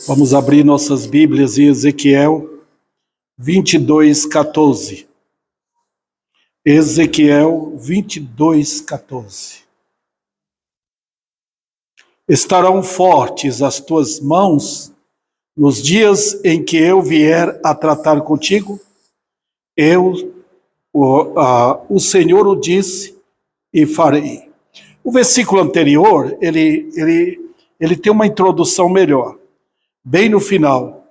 Vamos abrir nossas Bíblias em Ezequiel 22:14. Ezequiel 22:14. Estarão fortes as tuas mãos nos dias em que eu vier a tratar contigo? O Senhor o disse e farei. O versículo anterior, ele tem uma introdução melhor. Bem no final.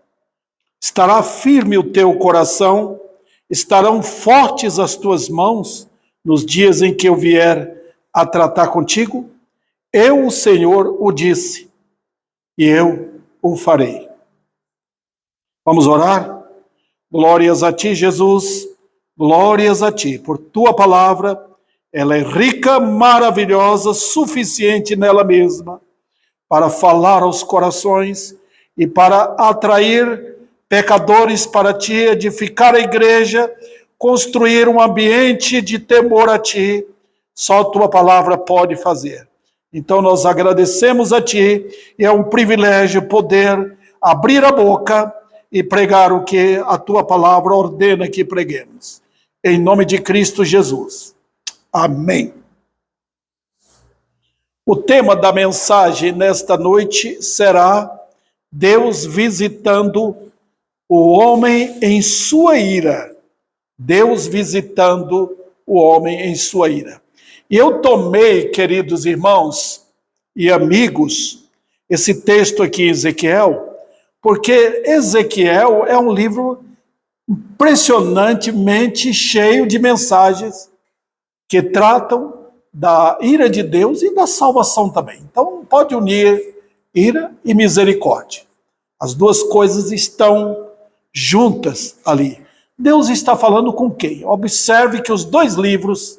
Estará firme o teu coração, estarão fortes as tuas mãos nos dias em que eu vier a tratar contigo? Eu, o Senhor, o disse, e eu o farei. Vamos orar? Glórias a ti, Jesus, glórias a ti, por tua palavra, ela é rica, maravilhosa, suficiente nela mesma, para falar aos corações e para atrair pecadores para ti, edificar a igreja, construir um ambiente de temor a ti. Só a tua palavra pode fazer. Então nós agradecemos a ti e é um privilégio poder abrir a boca e pregar o que a tua palavra ordena que preguemos. Em nome de Cristo Jesus. Amém. O tema da mensagem nesta noite será Deus visitando o homem em sua ira. Deus visitando o homem em sua ira. E eu tomei, queridos irmãos e amigos, esse texto aqui em Ezequiel, porque Ezequiel é um livro impressionantemente cheio de mensagens que tratam da ira de Deus e da salvação também. Então pode unir ira e misericórdia. As duas coisas estão juntas ali. Deus está falando com quem? Observe que os dois livros,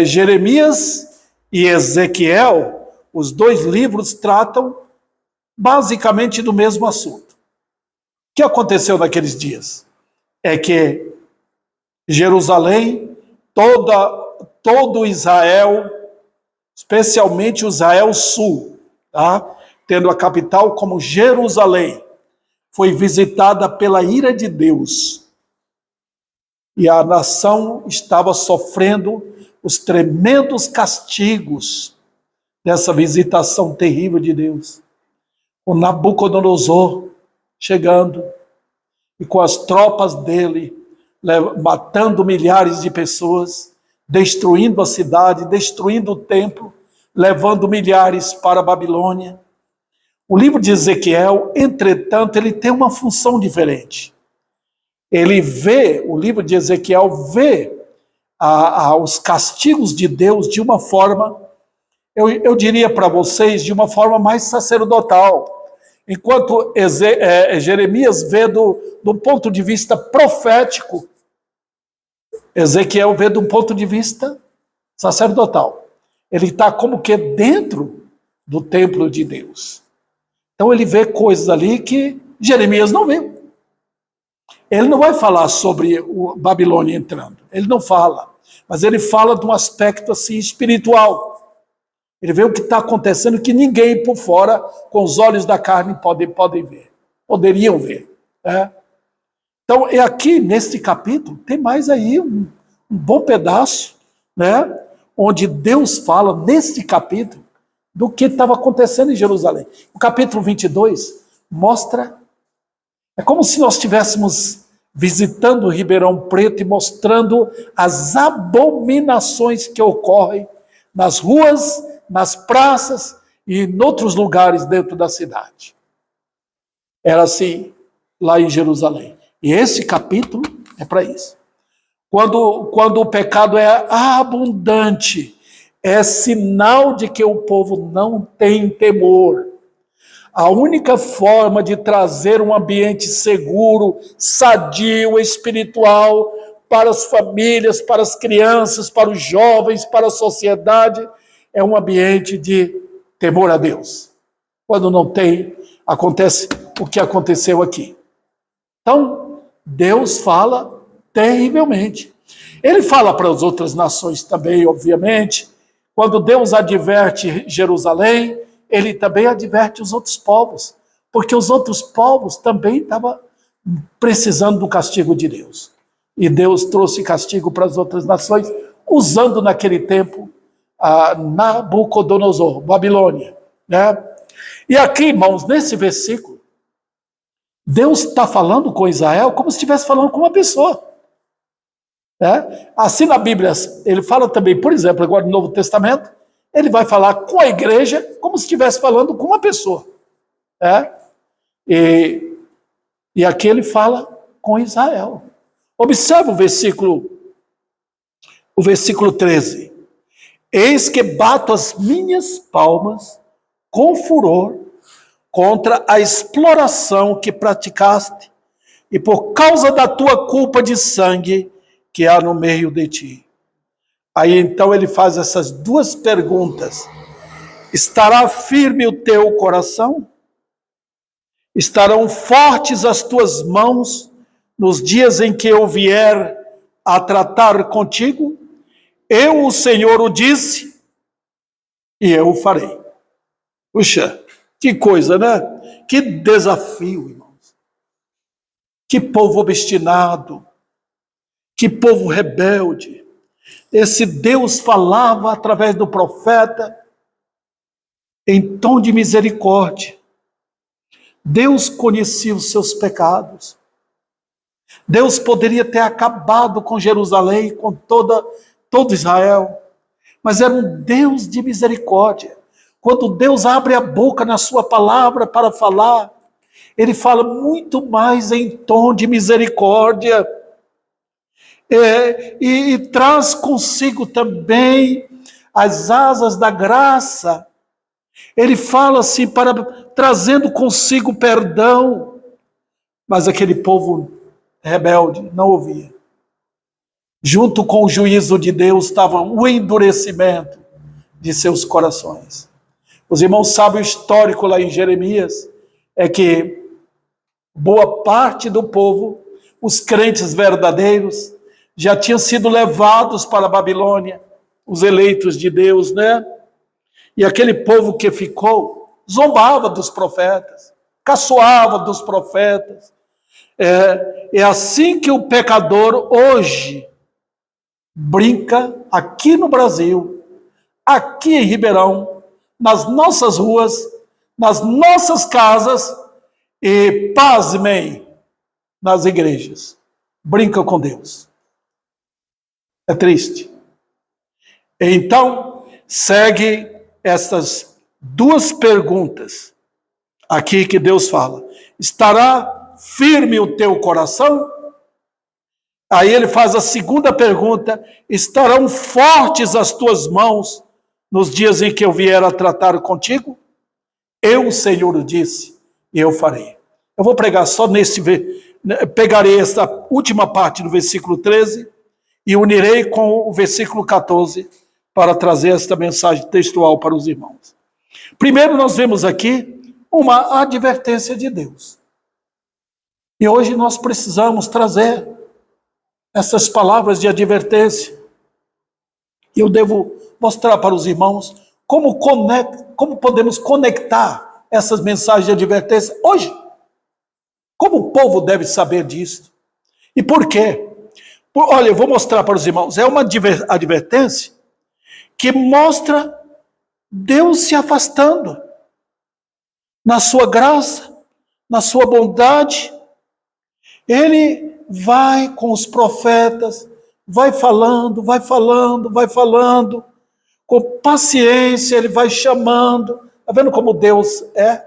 Jeremias e Ezequiel, os dois livros tratam basicamente do mesmo assunto. O que aconteceu naqueles dias? É que Jerusalém, todo Israel, especialmente o Israel Sul, tá? Tendo a capital como Jerusalém, foi visitada pela ira de Deus. E a nação estava sofrendo os tremendos castigos dessa visitação terrível de Deus. O Nabucodonosor chegando e com as tropas dele, matando milhares de pessoas, destruindo a cidade, destruindo o templo, levando milhares para a Babilônia. O livro de Ezequiel, entretanto, ele tem uma função diferente. O livro de Ezequiel vê os castigos de Deus de uma forma, eu diria para vocês, de uma forma mais sacerdotal. Enquanto Jeremias vê do ponto de vista profético, Ezequiel vê do ponto de vista sacerdotal. Ele está como que dentro do templo de Deus. Então ele vê coisas ali que Jeremias não vê. Ele não vai falar sobre o Babilônia entrando, ele não fala, mas ele fala de um aspecto assim espiritual. Ele vê o que está acontecendo que ninguém por fora, com os olhos da carne, poderiam ver. Né? Então, aqui nesse capítulo, tem mais aí um bom pedaço, né, onde Deus fala, nesse capítulo, do que estava acontecendo em Jerusalém. O capítulo 22 mostra, é como se nós estivéssemos visitando Ribeirão Preto e mostrando as abominações que ocorrem nas ruas, nas praças e em outros lugares dentro da cidade. Era assim lá em Jerusalém. E esse capítulo é para isso. Quando o pecado é abundante, é sinal de que o povo não tem temor. A única forma de trazer um ambiente seguro, sadio, espiritual, para as famílias, para as crianças, para os jovens, para a sociedade, é um ambiente de temor a Deus. Quando não tem, acontece o que aconteceu aqui. Então, Deus fala terrivelmente. Ele fala para as outras nações também, obviamente. Quando Deus adverte Jerusalém, ele também adverte os outros povos, porque os outros povos também estavam precisando do castigo de Deus. E Deus trouxe castigo para as outras nações, usando naquele tempo a Nabucodonosor, Babilônia, né? E aqui, irmãos, nesse versículo, Deus está falando com Israel como se estivesse falando com uma pessoa. Né? Assim na Bíblia, ele fala também, por exemplo, agora no Novo Testamento, ele vai falar com a igreja como se estivesse falando com uma pessoa. Né? E aqui ele fala com Israel. Observa o versículo 13. Eis que bato as minhas palmas com furor contra a exploração que praticaste e por causa da tua culpa de sangue que há no meio de ti. Aí então ele faz essas duas perguntas. Estará firme o teu coração? Estarão fortes as tuas mãos nos dias em que eu vier a tratar contigo? Eu, o Senhor, o disse, e eu o farei. Puxa, que coisa, né? Que desafio, irmãos. Que povo obstinado. Que povo rebelde. Esse Deus falava através do profeta em tom de misericórdia. Deus conhecia os seus pecados. Deus poderia ter acabado com Jerusalém, com todo Israel, mas era um Deus de misericórdia. Quando Deus abre a boca na sua palavra para falar, ele fala muito mais em tom de misericórdia. E traz consigo também as asas da graça. Ele fala assim, trazendo consigo perdão, mas aquele povo rebelde não ouvia. Junto com o juízo de Deus estava o endurecimento de seus corações. Os irmãos sabem o histórico lá em Jeremias, é que boa parte do povo, os crentes verdadeiros, já tinham sido levados para a Babilônia, os eleitos de Deus, né? E aquele povo que ficou, zombava dos profetas, caçoava dos profetas. É assim que o pecador hoje brinca aqui no Brasil, aqui em Ribeirão, nas nossas ruas, nas nossas casas e, pasmem, nas igrejas. Brinca com Deus. É triste. Então, segue essas duas perguntas aqui que Deus fala. Estará firme o teu coração? Aí ele faz a segunda pergunta. Estarão fortes as tuas mãos nos dias em que eu vier a tratar contigo? Eu, o Senhor, o disse, e eu farei. Eu vou pregar só pegarei esta última parte do versículo 13 e unirei com o versículo 14 para trazer esta mensagem textual para os irmãos. Primeiro, nós vemos aqui uma advertência de Deus. E hoje nós precisamos trazer essas palavras de advertência. E eu devo mostrar para os irmãos como podemos conectar essas mensagens de advertência hoje. Como o povo deve saber disso? E por quê? Olha, eu vou mostrar para os irmãos. É uma advertência que mostra Deus se afastando na sua graça, na sua bondade. Ele vai com os profetas, vai falando, com paciência, ele vai chamando. Está vendo como Deus é?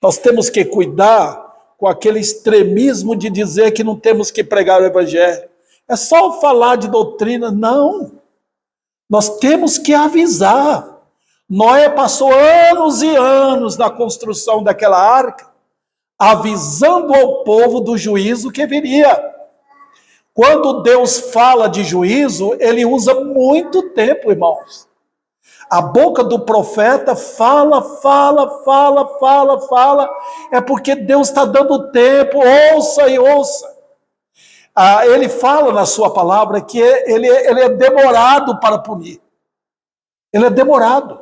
Nós temos que cuidar com aquele extremismo de dizer que não temos que pregar o evangelho. É só falar de doutrina. Não. Nós temos que avisar. Noé passou anos e anos na construção daquela arca, avisando ao povo do juízo que viria. Quando Deus fala de juízo, ele usa muito tempo, irmãos. A boca do profeta fala, é porque Deus está dando tempo, ouça e ouça. Ele fala na sua palavra que ele é demorado para punir. Ele é demorado.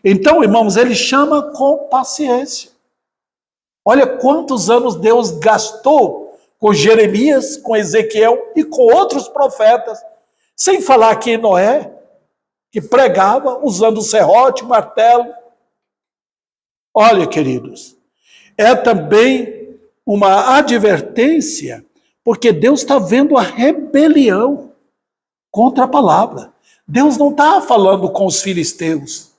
Então, irmãos, ele chama com paciência. Olha quantos anos Deus gastou com Jeremias, com Ezequiel e com outros profetas, sem falar que Noé, que pregava usando serrote, martelo. Olha, queridos, é também uma advertência, porque Deus está vendo a rebelião contra a palavra. Deus não estava falando com os filisteus.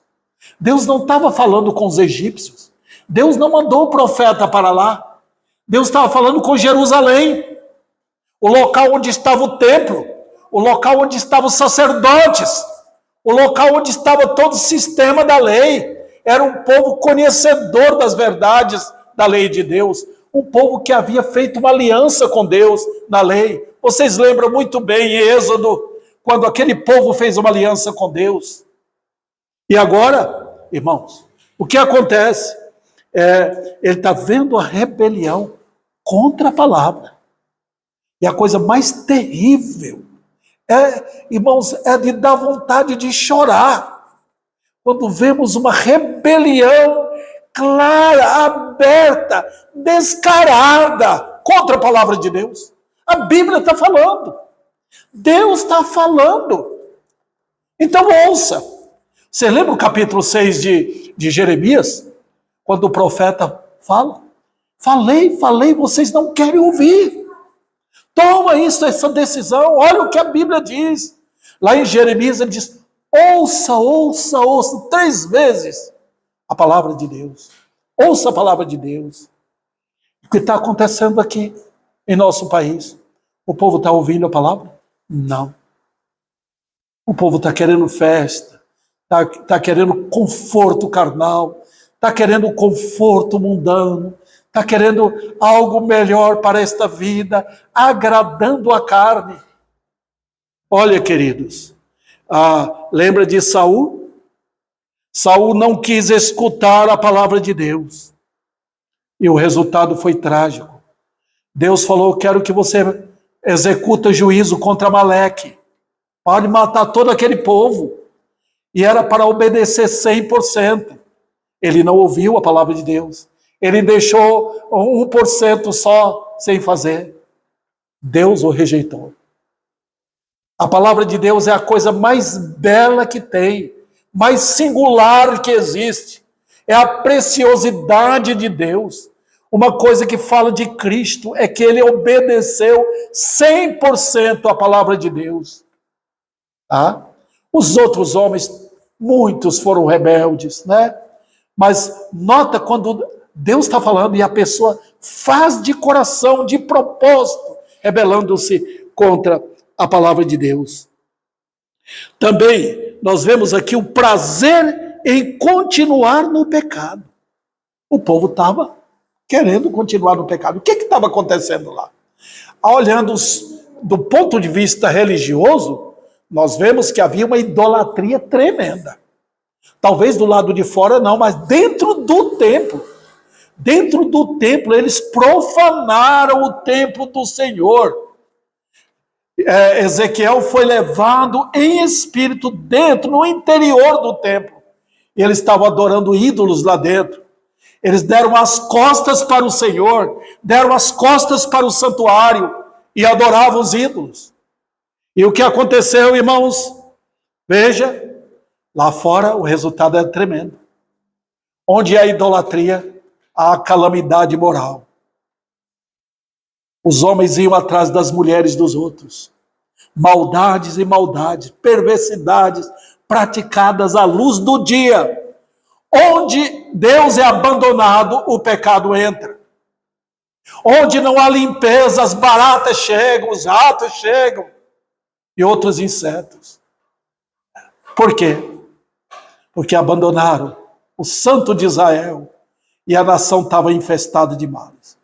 Deus não estava falando com os egípcios. Deus não mandou o profeta para lá. Deus estava falando com Jerusalém, o local onde estava o templo, o local onde estavam os sacerdotes, o local onde estava todo o sistema da lei. Era um povo conhecedor das verdades da lei de Deus, um povo que havia feito uma aliança com Deus na lei. Vocês lembram muito bem em Êxodo, quando aquele povo fez uma aliança com Deus. E agora, irmãos, o que acontece? Ele está vendo a rebelião contra a palavra. E a coisa mais terrível, irmãos, é de dar vontade de chorar. Quando vemos uma rebelião clara, aberta, descarada contra a palavra de Deus. A Bíblia está falando. Deus está falando. Então ouça. Você lembra o capítulo 6 de Jeremias? Quando o profeta fala? Falei, vocês não querem ouvir. Toma essa decisão. Olha o que a Bíblia diz. Lá em Jeremias ele diz: ouça 3 vezes a palavra de Deus. Ouça a palavra de Deus. O que está acontecendo aqui em nosso país? O povo está ouvindo a palavra? Não. O povo está querendo festa, está querendo conforto carnal, está querendo conforto mundano, está querendo algo melhor para esta vida, agradando a carne. Olha, queridos, lembra de Saul? Saul não quis escutar a palavra de Deus. E o resultado foi trágico. Deus falou: quero que você executa juízo contra Amaleque. Pode matar todo aquele povo. E era para obedecer 100%. Ele não ouviu a palavra de Deus. Ele deixou 1% só sem fazer. Deus o rejeitou. A palavra de Deus é a coisa mais bela que tem, mais singular que existe. É a preciosidade de Deus. Uma coisa que fala de Cristo é que ele obedeceu 100% à palavra de Deus. Os outros homens, muitos foram rebeldes, né? Mas nota quando Deus está falando e a pessoa faz de coração, de propósito, rebelando-se contra a palavra de Deus. Também nós vemos aqui o prazer em continuar no pecado. O povo estava querendo continuar no pecado. O que estava acontecendo lá? Olhando do ponto de vista religioso, nós vemos que havia uma idolatria tremenda. Talvez do lado de fora não, mas dentro do templo. Dentro do templo, eles profanaram o templo do Senhor. Ezequiel foi levado em espírito dentro, no interior do templo. E eles estavam adorando ídolos lá dentro. Eles deram as costas para o Senhor, deram as costas para o santuário e adoravam os ídolos. E o que aconteceu, irmãos? Veja, lá fora o resultado é tremendo. Onde há idolatria, há calamidade moral. Os homens iam atrás das mulheres dos outros. Maldades e maldades, perversidades praticadas à luz do dia. Onde Deus é abandonado, o pecado entra. Onde não há limpeza, as baratas chegam, os ratos chegam e outros insetos. Por quê? Porque abandonaram o Santo de Israel e a nação estava infestada de males.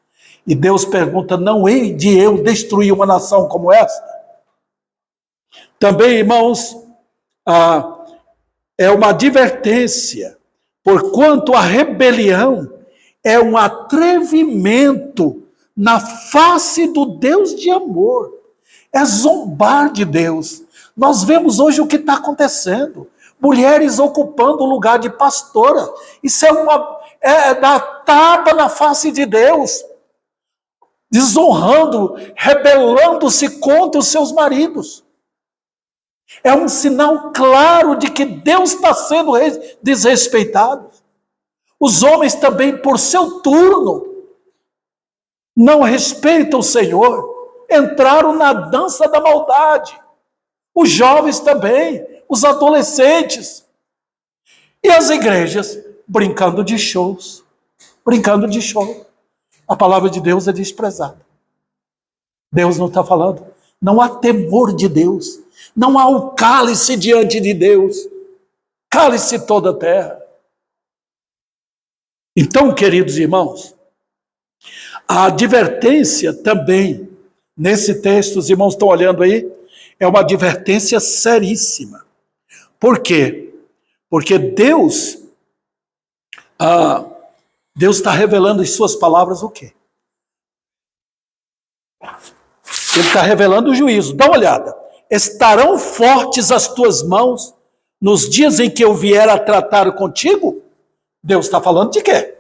E Deus pergunta: não hei de eu destruir uma nação como esta? Também, irmãos, é uma advertência, porquanto a rebelião é um atrevimento na face do Deus de amor. É zombar de Deus. Nós vemos hoje o que está acontecendo. mulheres ocupando o lugar de pastora. Isso é dar tapa na face de Deus, desonrando, rebelando-se contra os seus maridos. É um sinal claro de que Deus está sendo desrespeitado. Os homens também, por seu turno, não respeitam o Senhor, entraram na dança da maldade. Os jovens também, os adolescentes. E as igrejas brincando de shows, brincando de show. A palavra de Deus é desprezada. Deus não está falando. Não há temor de Deus. Não há o cálice diante de Deus. Cálice toda a terra. Então, queridos irmãos, a advertência também, nesse texto, os irmãos estão olhando aí, é uma advertência seríssima. Por quê? Porque Deus está revelando em suas palavras o quê? Ele está revelando o juízo. Dá uma olhada. Estarão fortes as tuas mãos nos dias em que eu vier a tratar contigo? Deus está falando de quê?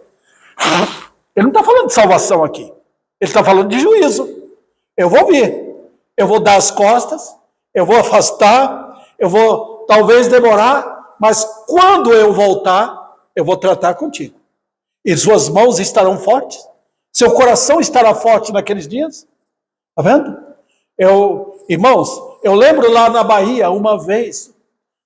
Ele não está falando de salvação aqui. Ele está falando de juízo. Eu vou vir. Eu vou dar as costas. Eu vou afastar. Eu vou talvez demorar. Mas quando eu voltar, eu vou tratar contigo. E suas mãos estarão fortes. Seu coração estará forte naqueles dias. Está vendo? Irmãos, eu lembro lá na Bahia, uma vez,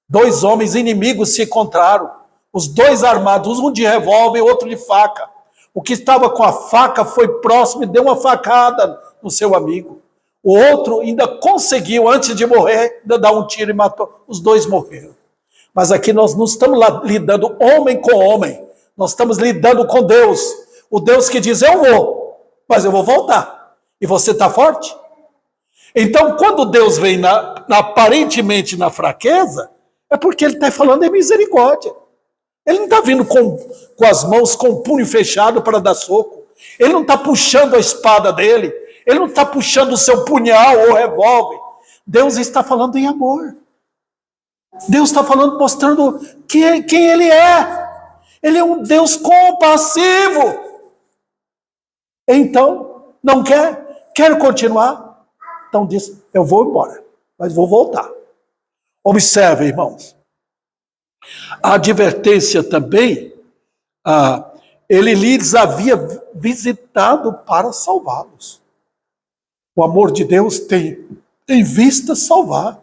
2 homens inimigos se encontraram. Os 2 armados, um de revólver e outro de faca. O que estava com a faca foi próximo e deu uma facada no seu amigo. O outro ainda conseguiu, antes de morrer, ainda dar um tiro e matou. Os 2 morreram. Mas aqui nós não estamos lidando homem com homem. Nós estamos lidando com Deus. O Deus que diz, eu vou, mas eu vou voltar. E você está forte? Então, quando Deus vem aparentemente na fraqueza, é porque Ele está falando em misericórdia. Ele não está vindo com as mãos com o punho fechado para dar soco. Ele não está puxando a espada dele. Ele não está puxando o seu punhal ou revólver. Deus está falando em amor. Deus está falando, mostrando quem Ele é. Ele é um Deus compassivo. Então, não quer continuar? Então diz, eu vou embora, mas vou voltar. Observe, irmãos. A advertência também, ele lhes havia visitado para salvá-los. O amor de Deus tem em vista salvar.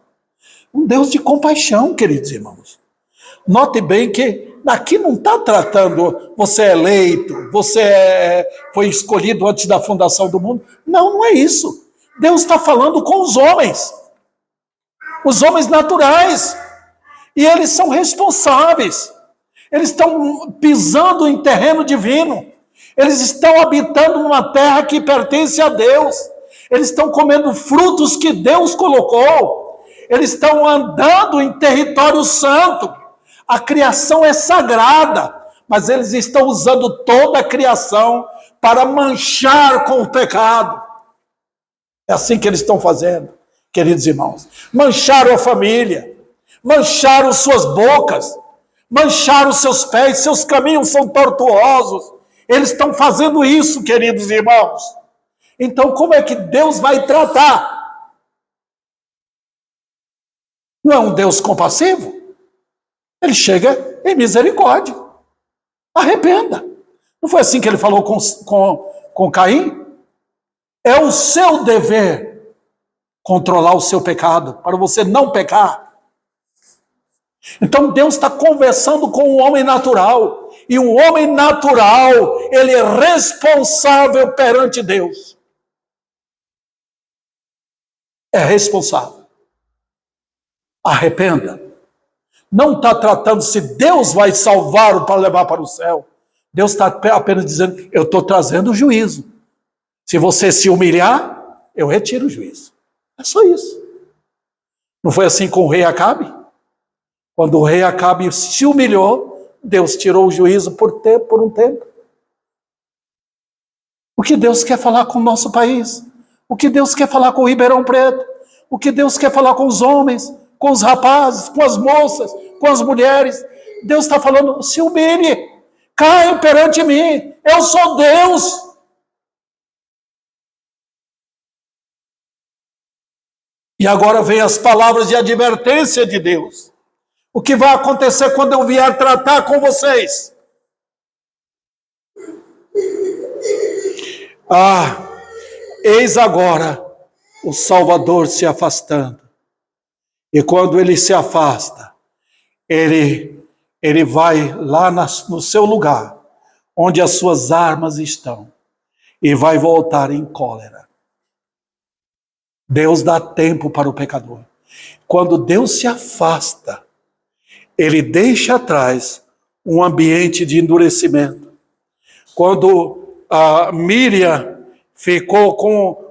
Um Deus de compaixão, queridos irmãos. Note bem que aqui não está tratando você é eleito, você foi escolhido antes da fundação do mundo. Não, não é isso. Deus está falando com os homens naturais. E eles são responsáveis. Eles estão pisando em terreno divino. Eles estão habitando numa terra que pertence a Deus. Eles estão comendo frutos que Deus colocou. Eles estão andando em território santo. A criação é sagrada, mas eles estão usando toda a criação para manchar com o pecado. É assim que eles estão fazendo, queridos irmãos. Mancharam a família. Mancharam suas bocas, mancharam seus pés, seus caminhos são tortuosos. Eles estão fazendo isso, queridos irmãos. Então, como é que Deus vai tratar? Não é um Deus compassivo? Ele chega em misericórdia. Arrependa. Não foi assim que ele falou com Caim? É o seu dever controlar o seu pecado, para você não pecar. Então Deus está conversando com o homem natural. E o homem natural, ele é responsável perante Deus. É responsável. Arrependa. Não está tratando se Deus vai salvar para levar para o céu. Deus está apenas dizendo, eu estou trazendo o juízo. Se você se humilhar, eu retiro o juízo. É só isso. Não foi assim com o rei Acabe? Quando o rei Acabe se humilhou, Deus tirou o juízo por um tempo. O que Deus quer falar com o nosso país? O que Deus quer falar com o Ribeirão Preto? O que Deus quer falar com os homens, com os rapazes, com as moças, com as mulheres. Deus está falando, se humilhe, caia perante mim, eu sou Deus. E agora vem as palavras de advertência de Deus. O que vai acontecer quando eu vier tratar com vocês? Eis agora o Salvador se afastando. E quando ele se afasta, ele vai lá no seu lugar, onde as suas armas estão, e vai voltar em cólera. Deus dá tempo para o pecador. Quando Deus se afasta, ele deixa atrás um ambiente de endurecimento. Quando Miriam ficou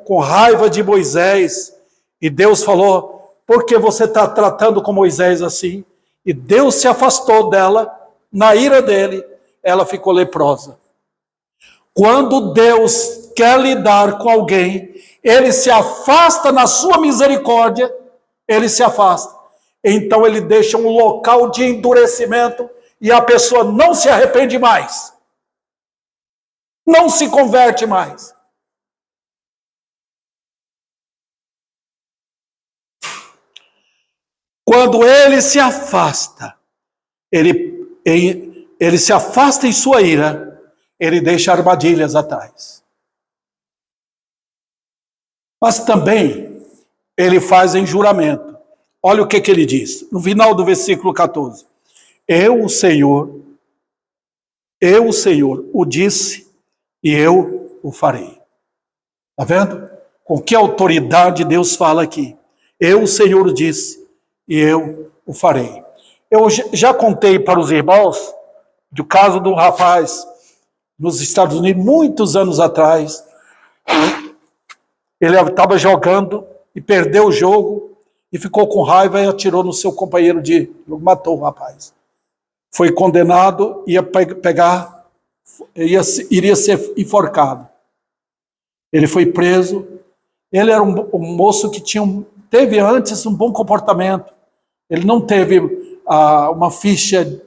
com raiva de Moisés, e Deus falou, por que você está tratando com Moisés assim? E Deus se afastou dela, na ira dele, ela ficou leprosa. Quando Deus quer lidar com alguém, ele se afasta na sua misericórdia, ele se afasta. Então ele deixa um local de endurecimento e a pessoa não se arrepende mais. Não se converte mais. Quando ele se afasta, ele se afasta em sua ira, ele deixa armadilhas atrás. Mas também ele faz em juramento. Olha o que ele diz, no final do versículo 14. Eu, o Senhor, o disse e eu o farei. Está vendo? Com que autoridade Deus fala aqui. Eu, o Senhor, o disse e eu o farei. Eu já contei para os irmãos do caso do rapaz nos Estados Unidos, muitos anos atrás. Ele estava jogando e perdeu o jogo e ficou com raiva e atirou no seu companheiro de jogo, matou o rapaz. Foi condenado, iria ser enforcado. Ele foi preso. Ele era um moço que teve antes um bom comportamento. Ele não teve uma ficha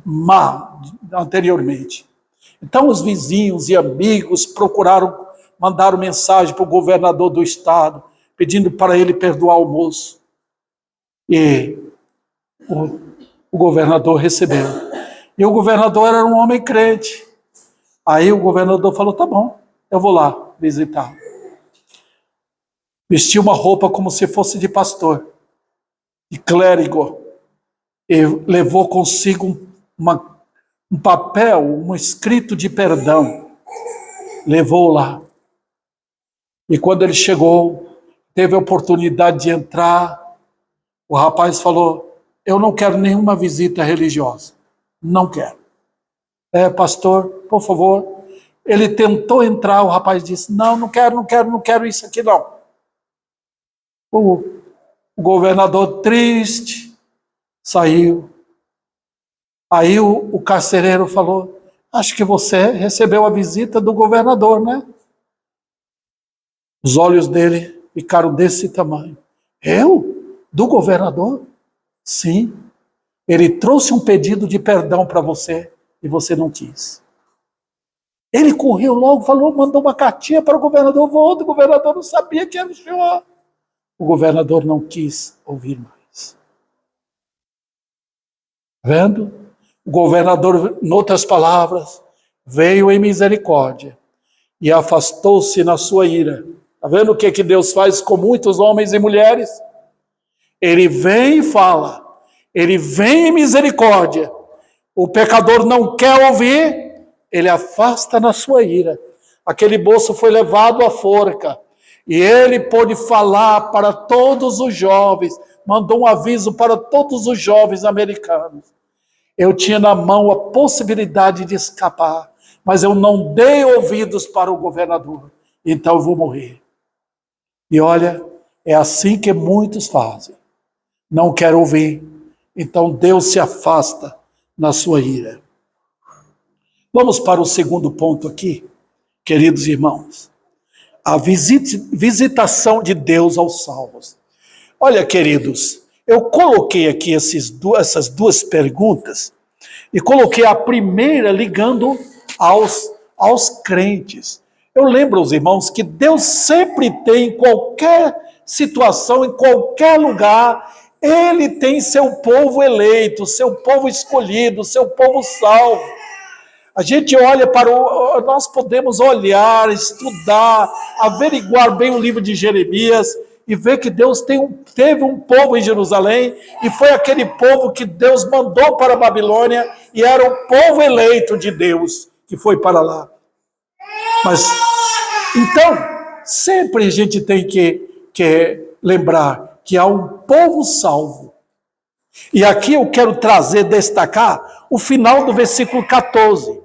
má anteriormente. Então os vizinhos e amigos mandaram mensagem para o governador do estado, pedindo para ele perdoar o moço. E o governador recebeu. E o governador era um homem crente. Aí o governador falou, tá bom, eu vou lá visitar. Vestiu uma roupa como se fosse de pastor, de clérigo, e levou consigo um papel, um escrito de perdão. Levou lá. E quando ele chegou, teve a oportunidade de entrar, o rapaz falou, eu não quero nenhuma visita religiosa. Não quero. Pastor, por favor. Ele tentou entrar, o rapaz disse, não quero isso aqui não. O governador triste saiu. Aí o carcereiro falou, acho que você recebeu a visita do governador, né? Os olhos dele ficaram desse tamanho. Eu? Do governador? Sim. Ele trouxe um pedido de perdão para você e você não quis. Ele correu logo, mandou uma cartinha para o governador. O governador não sabia que era o senhor. O governador não quis ouvir mais. Vendo? O governador, em outras palavras, veio em misericórdia e afastou-se na sua ira. Está vendo o que Deus faz com muitos homens e mulheres? Ele vem e fala, ele vem em misericórdia. O pecador não quer ouvir, ele afasta na sua ira. Aquele moço foi levado à forca e ele pôde falar para todos os jovens, mandou um aviso para todos os jovens americanos. Eu tinha na mão a possibilidade de escapar, mas eu não dei ouvidos para o governador, então eu vou morrer. E olha, é assim que muitos fazem. Não quer ouvir, então Deus se afasta na sua ira. Vamos para o segundo ponto aqui, queridos irmãos. A visitação de Deus aos salvos. Olha, queridos, eu coloquei aqui essas duas perguntas e coloquei a primeira ligando aos crentes. Eu lembro aos irmãos que Deus sempre tem, em qualquer situação, em qualquer lugar, Ele tem seu povo eleito, seu povo escolhido, seu povo salvo. A gente olha nós podemos olhar, estudar, averiguar bem o livro de Jeremias e ver que Deus teve um povo em Jerusalém e foi aquele povo que Deus mandou para a Babilônia e era o povo eleito de Deus que foi para lá. Mas, então, sempre a gente tem que lembrar que há um povo salvo. E aqui eu quero destacar o final do versículo 14.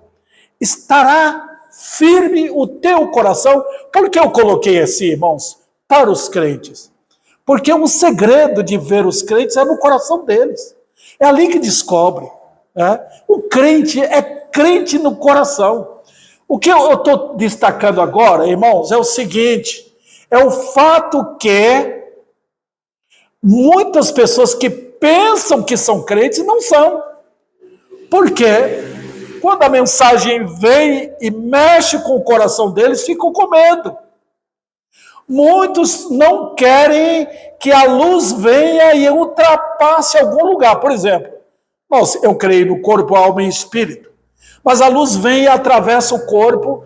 Estará firme o teu coração. Por que eu coloquei assim, irmãos? Para os crentes. Porque um segredo de ver os crentes é no coração deles. É ali que descobre. O crente é crente no coração. O que eu estou destacando agora, irmãos, é o seguinte. É o fato que muitas pessoas que pensam que são crentes não são. Por quê? Quando a mensagem vem e mexe com o coração deles, ficam com medo. Muitos não querem que a luz venha e ultrapasse algum lugar. Por exemplo, eu creio no corpo, alma e espírito. Mas a luz vem e atravessa o corpo,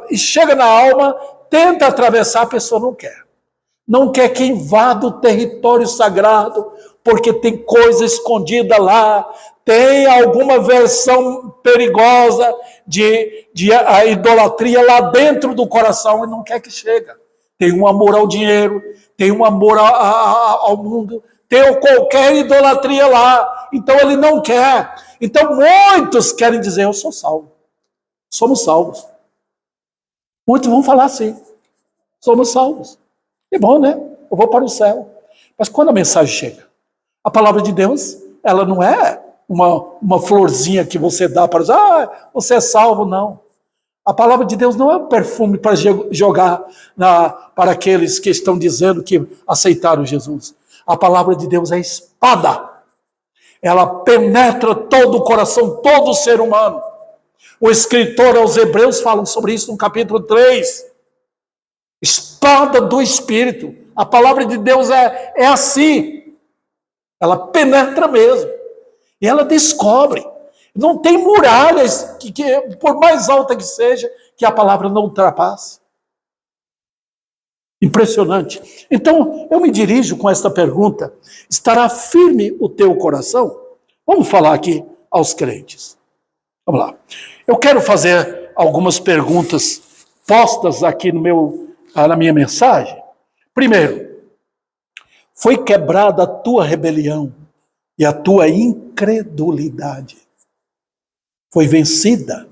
e chega na alma, tenta atravessar, a pessoa não quer. Não quer que invada o território sagrado, porque tem coisa escondida lá, tem alguma versão perigosa de a idolatria lá dentro do coração e não quer que chegue. Tem um amor ao dinheiro, tem um amor ao mundo, tem qualquer idolatria lá, então ele não quer. Então muitos querem dizer, eu sou salvo, somos salvos. Muitos vão falar assim, somos salvos. É bom, né? Eu vou para o céu. Mas quando a mensagem chega, a palavra de Deus, ela não é uma florzinha que você dá para dizer, você é salvo, não. A palavra de Deus não é um perfume para jogar para aqueles que estão dizendo que aceitaram Jesus. A palavra de Deus é espada. Ela penetra todo o coração, todo o ser humano. O escritor aos Hebreus fala sobre isso no capítulo 3. Espada do Espírito. A palavra de Deus é assim. Ela penetra mesmo. E ela descobre. Não tem muralhas, que por mais alta que seja, que a palavra não ultrapasse. Impressionante. Então, eu me dirijo com esta pergunta. Estará firme o teu coração? Vamos falar aqui aos crentes. Vamos lá. Eu quero fazer algumas perguntas postas aqui na minha mensagem. Primeiro, foi quebrada a tua rebelião e a tua incredulidade. Foi vencida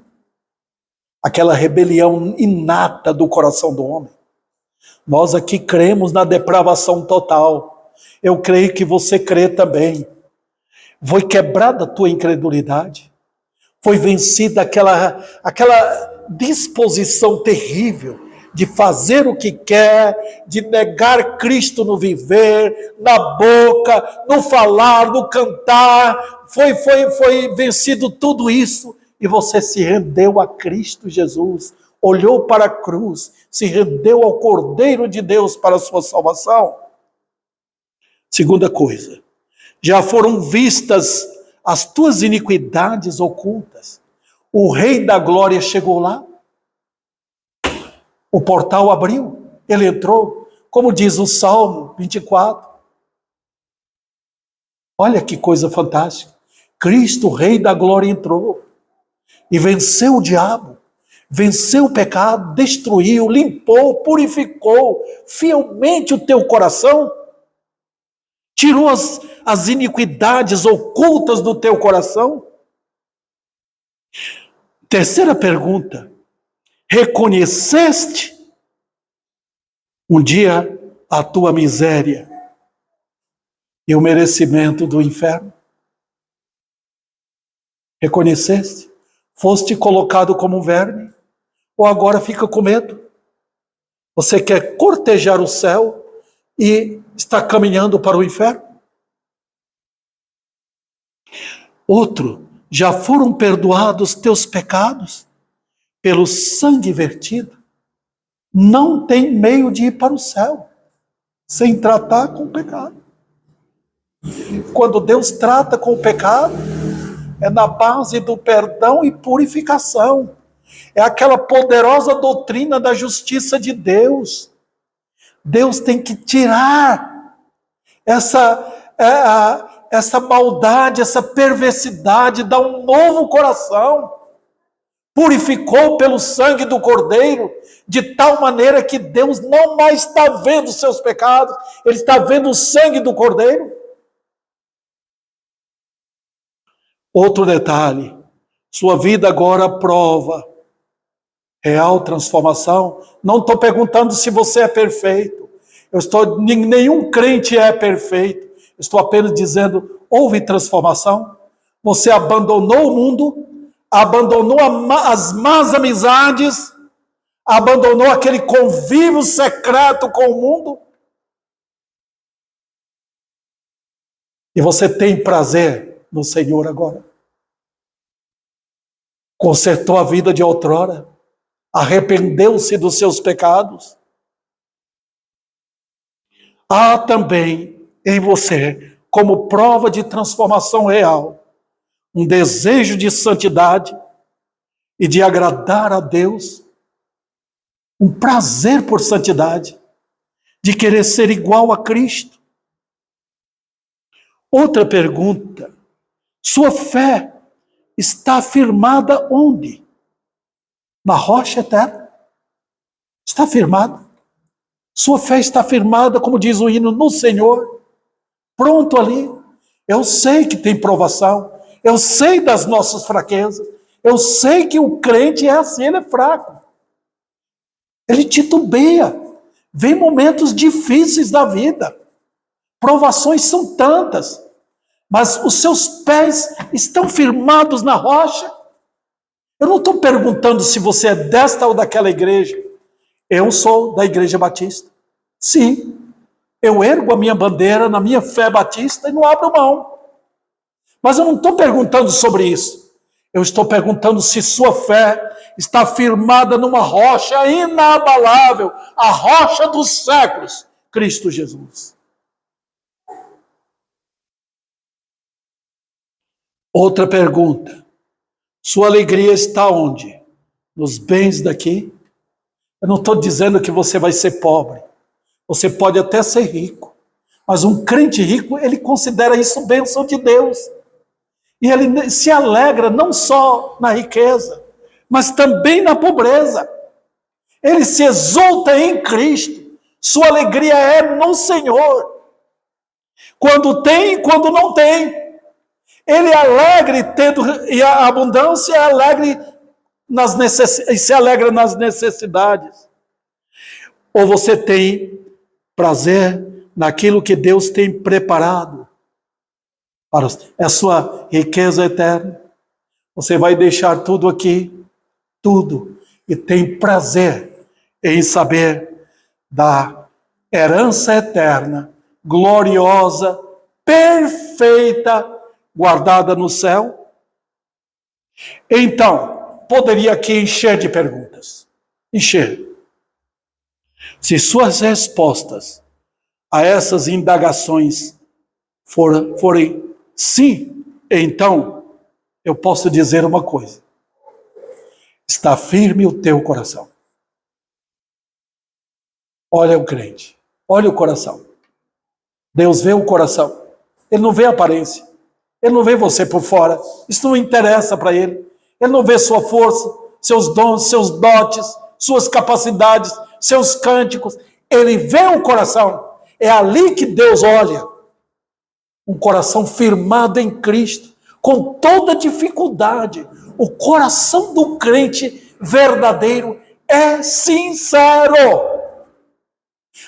aquela rebelião inata do coração do homem. Nós aqui cremos na depravação total. Eu creio que você crê também. Foi quebrada a tua incredulidade. Foi vencida aquela disposição terrível de fazer o que quer, de negar Cristo no viver, na boca, no falar, no cantar. Foi vencido tudo isso e você se rendeu a Cristo Jesus, olhou para a cruz, se rendeu ao Cordeiro de Deus para a sua salvação. Segunda coisa, já foram vistas as tuas iniquidades ocultas. O Rei da Glória chegou lá. O portal abriu, ele entrou, como diz o Salmo 24. Olha que coisa fantástica. Cristo, o Rei da Glória, entrou e venceu o diabo, venceu o pecado, destruiu, limpou, purificou fielmente o teu coração, tirou as iniquidades ocultas do teu coração. Terceira pergunta. Reconheceste um dia a tua miséria e o merecimento do inferno? Reconheceste? Foste colocado como um verme? Ou agora fica com medo? Você quer cortejar o céu e está caminhando para o inferno? Outro, já foram perdoados teus pecados pelo sangue vertido. Não tem meio de ir para o céu sem tratar com o pecado. Quando Deus trata com o pecado, é na base do perdão e purificação. É aquela poderosa doutrina da justiça de Deus. Deus tem que tirar essa maldade, essa perversidade, dar um novo coração. Purificou pelo sangue do Cordeiro, de tal maneira que Deus não mais está vendo os seus pecados, Ele está vendo o sangue do Cordeiro. Outro detalhe, sua vida agora prova real transformação. Não estou perguntando se você é perfeito. Nenhum crente é perfeito. Estou apenas dizendo, houve transformação. Você abandonou o mundo, abandonou as más amizades, abandonou aquele convívio secreto com o mundo. E você tem prazer no Senhor agora. Consertou a vida de outrora. Arrependeu-se dos seus pecados. Há também em você, como prova de transformação real, um desejo de santidade e de agradar a Deus, um prazer por santidade, de querer ser igual a Cristo. Outra pergunta, sua fé está firmada onde? Na rocha eterna. Está firmada. Sua fé está firmada, como diz o hino, no Senhor. Pronto ali. Eu sei que tem provação. Eu sei das nossas fraquezas. Eu sei que o crente é assim, ele é fraco. Ele titubeia. Vem momentos difíceis da vida. Provações são tantas. Mas os seus pés estão firmados na rocha. Eu não estou perguntando se você é desta ou daquela igreja. Eu sou da Igreja Batista. Sim, eu ergo a minha bandeira na minha fé batista e não abro mão. Mas eu não estou perguntando sobre isso. Eu estou perguntando se sua fé está firmada numa rocha inabalável, a rocha dos séculos, Cristo Jesus. Outra pergunta. Sua alegria está onde? Nos bens daqui? Eu não estou dizendo que você vai ser pobre. Você pode até ser rico. Mas um crente rico, ele considera isso bênção de Deus. E ele se alegra não só na riqueza, mas também na pobreza. Ele se exulta em Cristo. Sua alegria é no Senhor. Quando tem e quando não tem. Ele é alegre tendo e a abundância, é alegre e se alegra nas necessidades. Ou você tem prazer naquilo que Deus tem preparado para a sua riqueza eterna. Você vai deixar tudo aqui, tudo, e tem prazer em saber da herança eterna, gloriosa, perfeita, guardada no céu? Então, poderia aqui encher de perguntas. Encher. Se suas respostas a essas indagações forem sim, então eu posso dizer uma coisa. Está firme o teu coração. Olha o crente. Olha o coração. Deus vê o coração. Ele não vê a aparência. Ele não vê você por fora. Isso não interessa para ele. Ele não vê sua força, seus dons, seus dotes, suas capacidades, seus cânticos. Ele vê o coração. É ali que Deus olha. Um coração firmado em Cristo, com toda dificuldade. O coração do crente verdadeiro é sincero.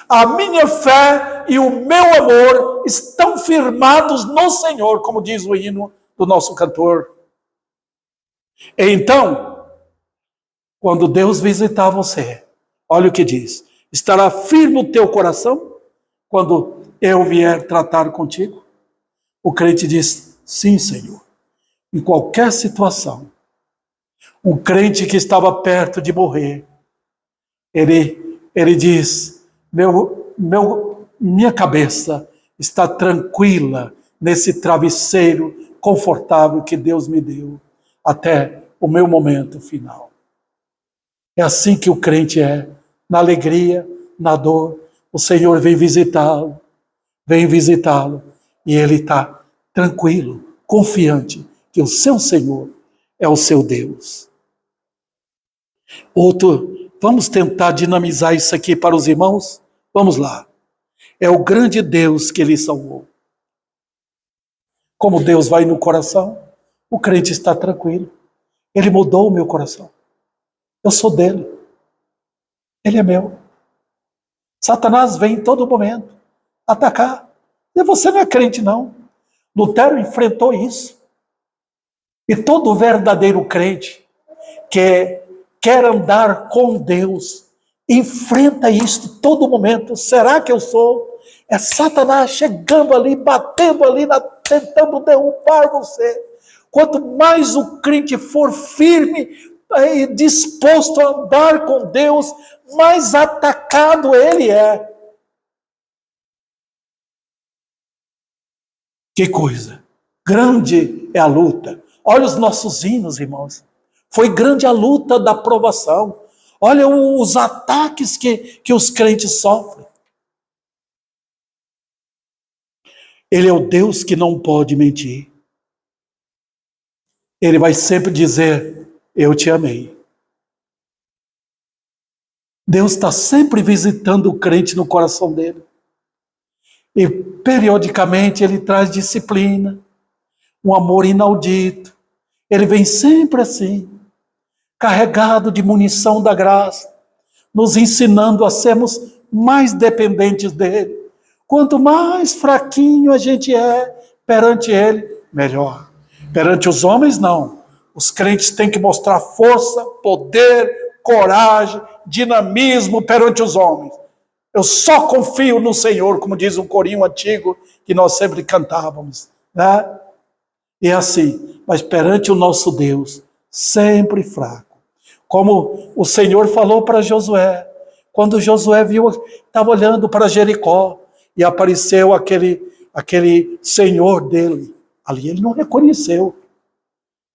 A minha fé e o meu amor estão firmados no Senhor, como diz o hino do nosso cantor. Então, quando Deus visitar você, olha o que diz: estará firme o teu coração quando eu vier tratar contigo? O crente diz: sim, Senhor, em qualquer situação. Um crente que estava perto de morrer, ele diz, minha cabeça está tranquila nesse travesseiro confortável que Deus me deu até o meu momento final. É assim que o crente é, na alegria, na dor, o Senhor vem visitá-lo, e ele está tranquilo, confiante que o seu Senhor é o seu Deus. Vamos tentar dinamizar isso aqui para os irmãos? Vamos lá. É o grande Deus que ele salvou. Como Deus vai no coração, o crente está tranquilo. Ele mudou o meu coração. Eu sou dele. Ele é meu. Satanás vem em todo momento atacar. E você não é crente, não. Lutero enfrentou isso. E todo verdadeiro crente que quer andar com Deus enfrenta isso todo momento. Será que eu sou? É Satanás chegando ali, batendo ali, tentando derrubar você. Quanto mais o crente for firme e disposto a andar com Deus, mais atacado ele é. Que coisa! Grande é a luta. Olha os nossos hinos, irmãos. Foi grande a luta da provação. Olha os ataques que os crentes sofrem. Ele é o Deus que não pode mentir. Ele vai sempre dizer, eu te amei. Deus está sempre visitando o crente no coração dele. E periodicamente ele traz disciplina, um amor inaudito. Ele vem sempre assim, carregado de munição da graça, nos ensinando a sermos mais dependentes dele. Quanto mais fraquinho a gente é perante ele, melhor. Perante os homens, não. Os crentes têm que mostrar força, poder, coragem, dinamismo perante os homens. Eu só confio no Senhor, como diz um corinho antigo que nós sempre cantávamos, né? E assim, mas perante o nosso Deus, sempre fraco. Como o Senhor falou para Josué, quando Josué estava olhando para Jericó e apareceu aquele senhor dele. Ali ele não reconheceu.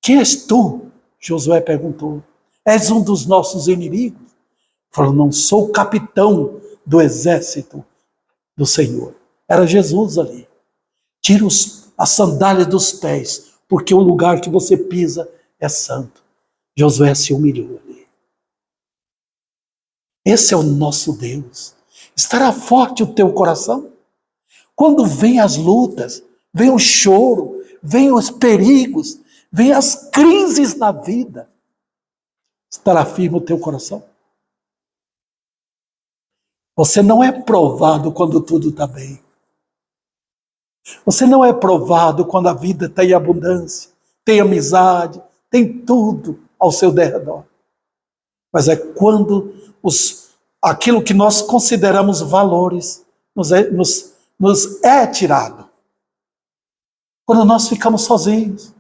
Quem és tu? Josué perguntou. És um dos nossos inimigos? Falou, não, sou o capitão do exército do Senhor. Era Jesus ali. Tira as sandálias dos pés, porque o lugar que você pisa é santo. Josué se humilhou ali. Esse é o nosso Deus. Estará forte o teu coração? Quando vem as lutas, vem o choro, vem os perigos, vem as crises na vida, estará firme o teu coração? Você não é provado quando tudo está bem. Você não é provado quando a vida está em abundância, tem amizade, tem tudo ao seu derredor. Mas é quando aquilo que nós consideramos valores nos é tirado. Quando nós ficamos sozinhos.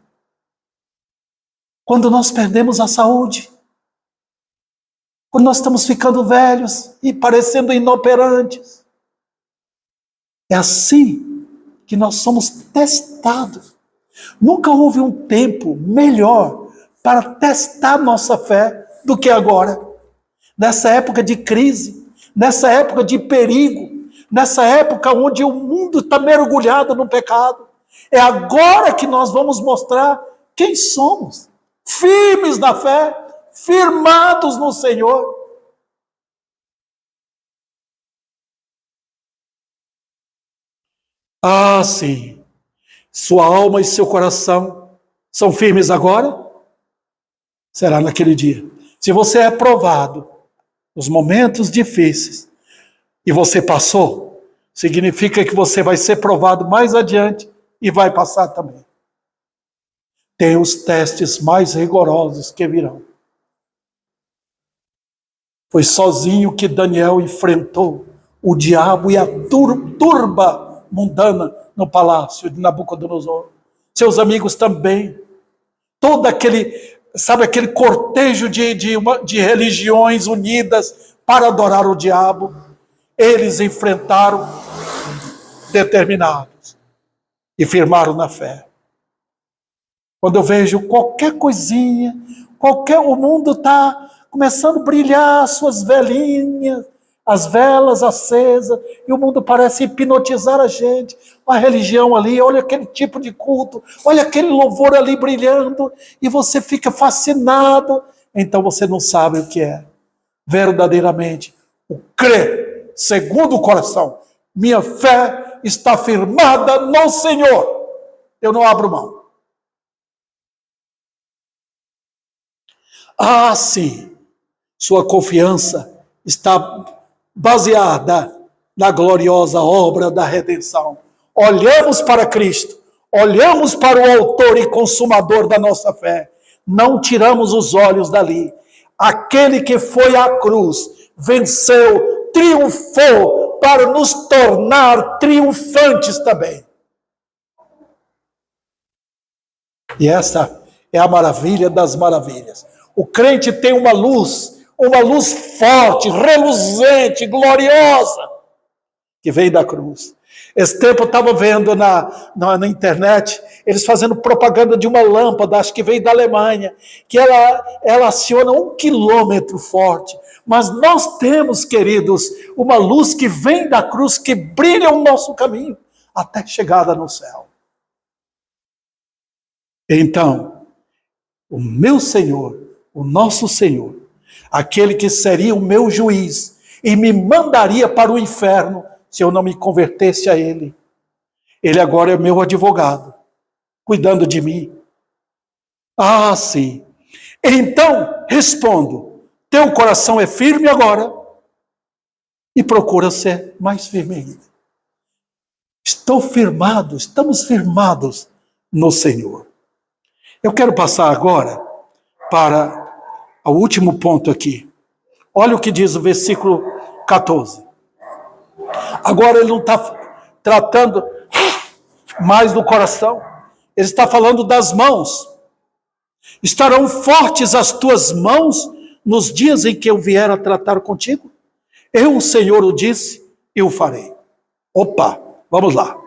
Quando nós perdemos a saúde. Quando nós estamos ficando velhos e parecendo inoperantes. É assim que nós somos testados. Nunca houve um tempo melhor para testar nossa fé do que agora. Nessa época de crise, nessa época de perigo, nessa época onde o mundo está mergulhado no pecado. É agora que nós vamos mostrar quem somos. Firmes na fé, firmados no Senhor. Ah, sim. Sua alma e seu coração são firmes agora? Será naquele dia. Se você é provado nos momentos difíceis e você passou, significa que você vai ser provado mais adiante e vai passar também. Tem os testes mais rigorosos que virão. Foi sozinho que Daniel enfrentou o diabo e a turba mundana no palácio de Nabucodonosor. Seus amigos também. todo aquele, sabe, aquele cortejo de religiões unidas para adorar o diabo, eles enfrentaram determinados e firmaram na fé. Quando eu vejo qualquer coisinha, o mundo está começando a brilhar suas velinhas, as velas acesas, e o mundo parece hipnotizar a gente. A religião ali, olha aquele tipo de culto, olha aquele louvor ali brilhando, e você fica fascinado. Então você não sabe o que é verdadeiramente o crer segundo o coração. Minha fé está firmada no Senhor. Eu não abro mão. Ah, sim, sua confiança está baseada na gloriosa obra da redenção. Olhamos para Cristo, olhamos para o autor e consumador da nossa fé, não tiramos os olhos dali. Aquele que foi à cruz, venceu, triunfou para nos tornar triunfantes também. E essa é a maravilha das maravilhas. O crente tem uma luz forte, reluzente, gloriosa, que veio da cruz. Esse tempo eu estava vendo na internet, eles fazendo propaganda de uma lâmpada, acho que veio da Alemanha, que ela aciona 1 quilômetro forte. Mas nós temos, queridos, uma luz que vem da cruz, que brilha o nosso caminho, até chegada no céu. Então, o meu Senhor, o nosso Senhor, aquele que seria o meu juiz e me mandaria para o inferno se eu não me convertesse a Ele. Ele agora é meu advogado, cuidando de mim. Ah, sim. Então, respondo, teu coração é firme agora e procura ser mais firme ainda. Estamos firmados no Senhor. Eu quero passar agora para o último ponto aqui. Olha o que diz o versículo 14. Agora ele não está tratando mais do coração. Ele está falando das mãos. Estarão fortes as tuas mãos nos dias em que eu vier a tratar contigo? Eu, o Senhor, o disse, e o farei. Opa, vamos lá.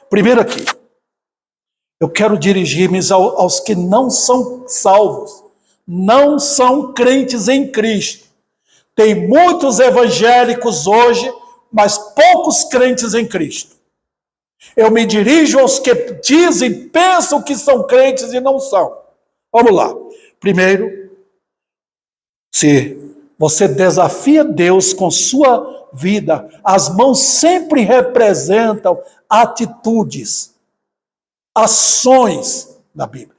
Primeiro aqui. Eu quero dirigir-me aos que não são salvos, não são crentes em Cristo. Tem muitos evangélicos hoje, mas poucos crentes em Cristo. Eu me dirijo aos que dizem, pensam que são crentes e não são. Vamos lá. Primeiro, se você desafia Deus com sua vida, as mãos sempre representam atitudes, ações na Bíblia.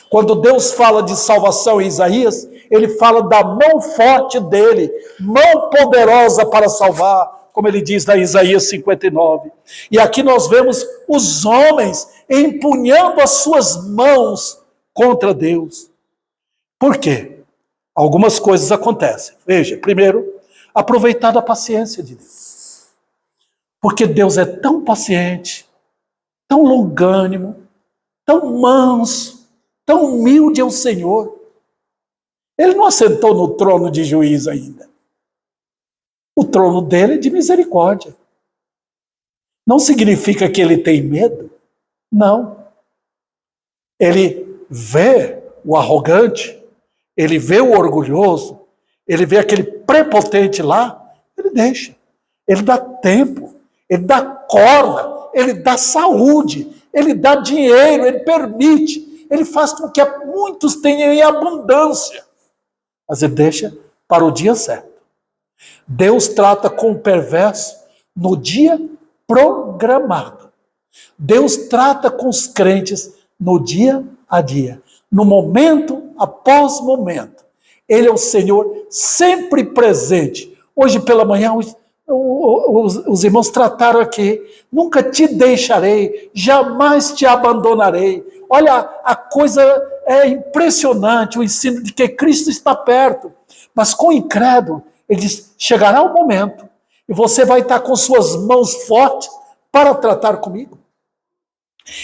Quando Deus fala de salvação em Isaías, ele fala da mão forte dele, mão poderosa para salvar, como ele diz na Isaías 59. E aqui nós vemos os homens empunhando as suas mãos contra Deus. Por quê? Algumas coisas acontecem. Veja, primeiro, aproveitar da paciência de Deus. Porque Deus é tão paciente, tão longânimo, tão manso, tão humilde é o Senhor. Ele não assentou no trono de juiz ainda. O trono dele é de misericórdia. Não significa que ele tem medo. Não. Ele vê o arrogante, ele vê o orgulhoso, ele vê aquele prepotente lá, ele deixa. Ele dá tempo, ele dá corda, ele dá saúde, ele dá dinheiro, ele permite, ele faz com que muitos tenham em abundância. Mas ele deixa para o dia certo. Deus trata com o perverso no dia programado. Deus trata com os crentes no dia a dia, no momento após momento. Ele é o Senhor sempre presente. Hoje pela manhã os irmãos trataram aqui, nunca te deixarei, jamais te abandonarei. Olha, a coisa é impressionante, o ensino de que Cristo está perto. Mas com o incrédulo, ele diz, chegará o momento e você vai estar com suas mãos fortes para tratar comigo.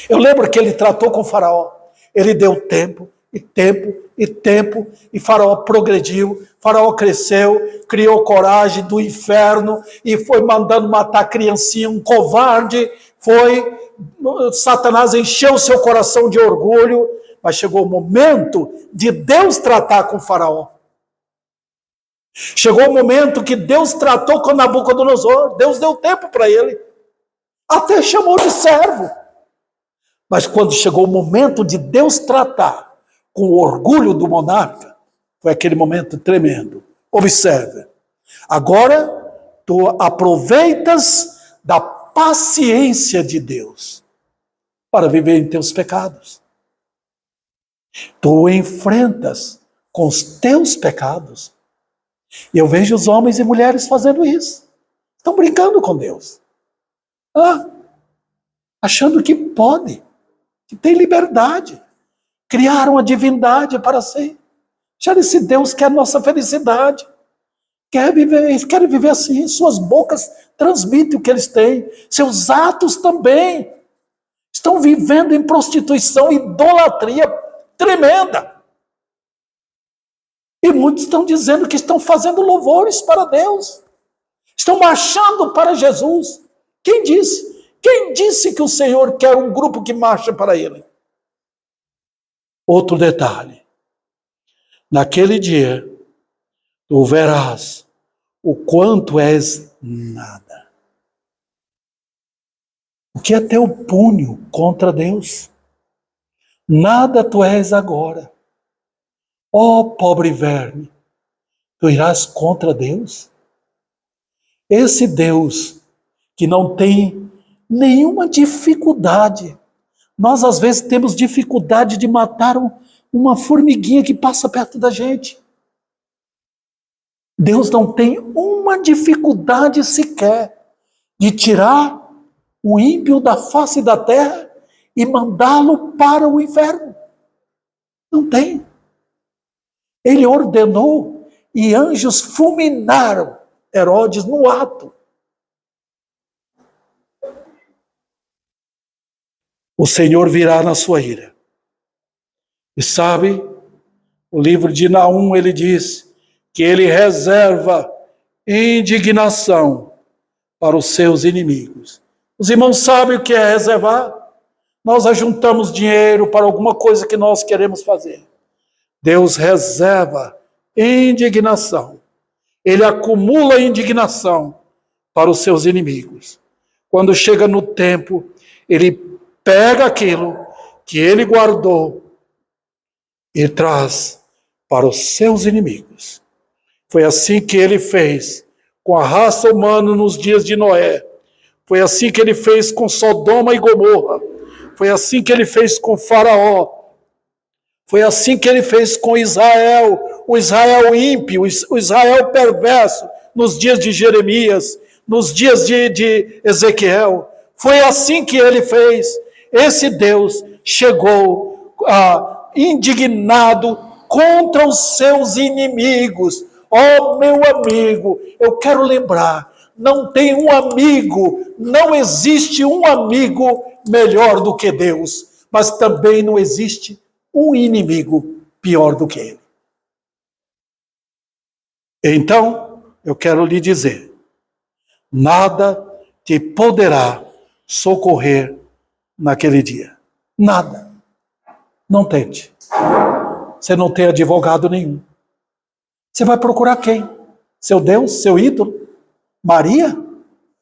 Eu lembro que ele tratou com o faraó, ele deu tempo, e tempo, e tempo, e Faraó progrediu, Faraó cresceu, criou coragem do inferno, e foi mandando matar criancinha, um covarde, Satanás encheu seu coração de orgulho, mas chegou o momento de Deus tratar com Faraó. Chegou o momento que Deus tratou com Nabucodonosor, Deus deu tempo para ele, até chamou de servo. Mas quando chegou o momento de Deus tratar com o orgulho do monarca, foi aquele momento tremendo. Observe, agora tu aproveitas da paciência de Deus para viver em teus pecados. Tu enfrentas com os teus pecados. E eu vejo os homens e mulheres fazendo isso. Estão brincando com Deus. Achando que pode, que tem liberdade. Criaram a divindade para si. Já esse Deus quer nossa felicidade. Eles querem viver assim. Suas bocas transmitem o que eles têm. Seus atos também. Estão vivendo em prostituição, idolatria tremenda. E muitos estão dizendo que estão fazendo louvores para Deus. Estão marchando para Jesus. Quem disse? Quem disse que o Senhor quer um grupo que marcha para Ele? Outro detalhe. Naquele dia, tu verás o quanto és nada. O que é teu punho contra Deus? Nada tu és agora. Ó pobre verme, tu irás contra Deus? Esse Deus que não tem nenhuma dificuldade. Nós às vezes temos dificuldade de matar uma formiguinha que passa perto da gente. Deus não tem uma dificuldade sequer de tirar o ímpio da face da terra e mandá-lo para o inferno. Não tem. Ele ordenou e anjos fulminaram Herodes no ato. O Senhor virá na sua ira. E sabe, o livro de Naum, ele diz que ele reserva indignação para os seus inimigos. Os irmãos sabem o que é reservar? Nós ajuntamos dinheiro para alguma coisa que nós queremos fazer. Deus reserva indignação. Ele acumula indignação para os seus inimigos. Quando chega no tempo, ele pega aquilo que ele guardou e traz para os seus inimigos. Foi assim que ele fez com a raça humana nos dias de Noé. Foi assim que ele fez com Sodoma e Gomorra. Foi assim que ele fez com Faraó. Foi assim que ele fez com Israel, o Israel ímpio, o Israel perverso, nos dias de Jeremias, nos dias de Ezequiel. Foi assim que ele fez. Esse Deus chegou indignado contra os seus inimigos. Oh, meu amigo, eu quero lembrar, não tem um amigo, não existe um amigo melhor do que Deus, mas também não existe um inimigo pior do que ele. Então, eu quero lhe dizer, nada te poderá socorrer naquele dia. Nada. Não tente. Você não tem advogado nenhum. Você vai procurar quem? Seu Deus? Seu ídolo? Maria?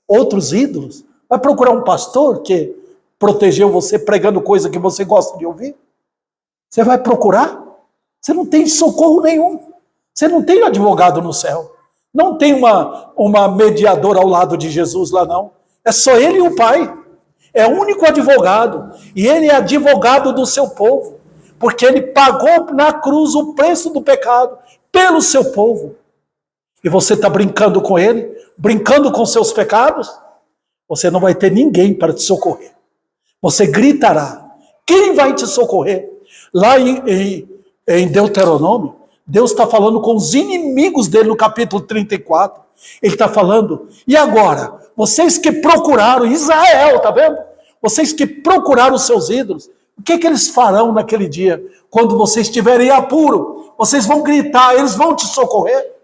Outros ídolos? Vai procurar um pastor que protegeu você pregando coisa que você gosta de ouvir? Você vai procurar? Você não tem socorro nenhum. Você não tem advogado no céu. Não tem uma mediadora ao lado de Jesus lá, não. É só ele e o Pai. É o único advogado. E ele é advogado do seu povo. Porque ele pagou na cruz o preço do pecado pelo seu povo. E você está brincando com ele? Brincando com seus pecados? Você não vai ter ninguém para te socorrer. Você gritará. Quem vai te socorrer? Lá em Deuteronômio, Deus está falando com os inimigos dele no capítulo 34. Ele está falando, e agora? Vocês que procuraram Israel, tá vendo? Vocês que procuraram os seus ídolos, O que eles farão naquele dia? Quando vocês estiverem em apuro, vocês vão gritar, eles vão te socorrer.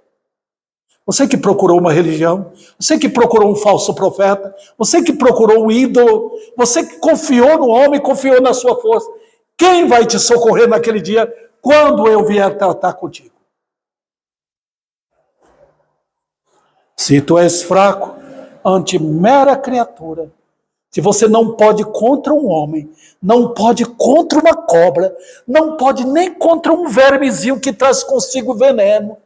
Você que procurou uma religião, você que procurou um falso profeta, você que procurou um ídolo, você que confiou no homem, confiou na sua força. Quem vai te socorrer naquele dia quando eu vier tratar contigo? Se tu és fraco ante mera criatura, se você não pode contra um homem, não pode contra uma cobra, não pode nem contra um vermezinho que traz consigo veneno,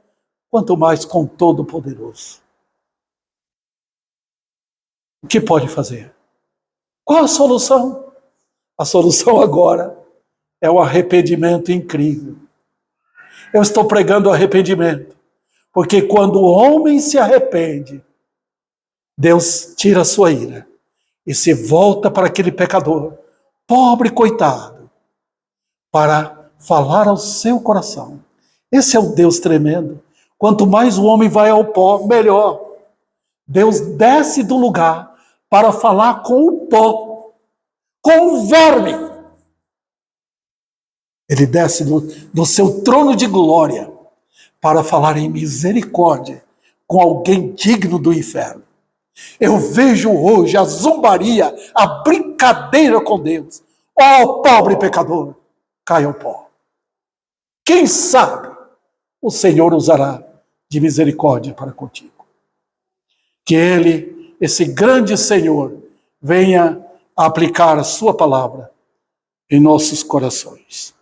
quanto mais com Todo-Poderoso. O que pode fazer? Qual a solução? A solução agora é o arrependimento incrível. Eu estou pregando arrependimento, porque quando o homem se arrepende, Deus tira a sua ira e se volta para aquele pecador, pobre coitado, para falar ao seu coração. Esse é o Deus tremendo. Quanto mais o homem vai ao pó, melhor. Deus desce do lugar para falar com o pó, com o verme. Ele desce do seu trono de glória para falar em misericórdia com alguém digno do inferno. Eu vejo hoje a zombaria, a brincadeira com Deus. Oh, pobre pecador, cai ao pó. Quem sabe o Senhor usará de misericórdia para contigo. Que Ele, esse grande Senhor, venha aplicar a sua palavra em nossos corações.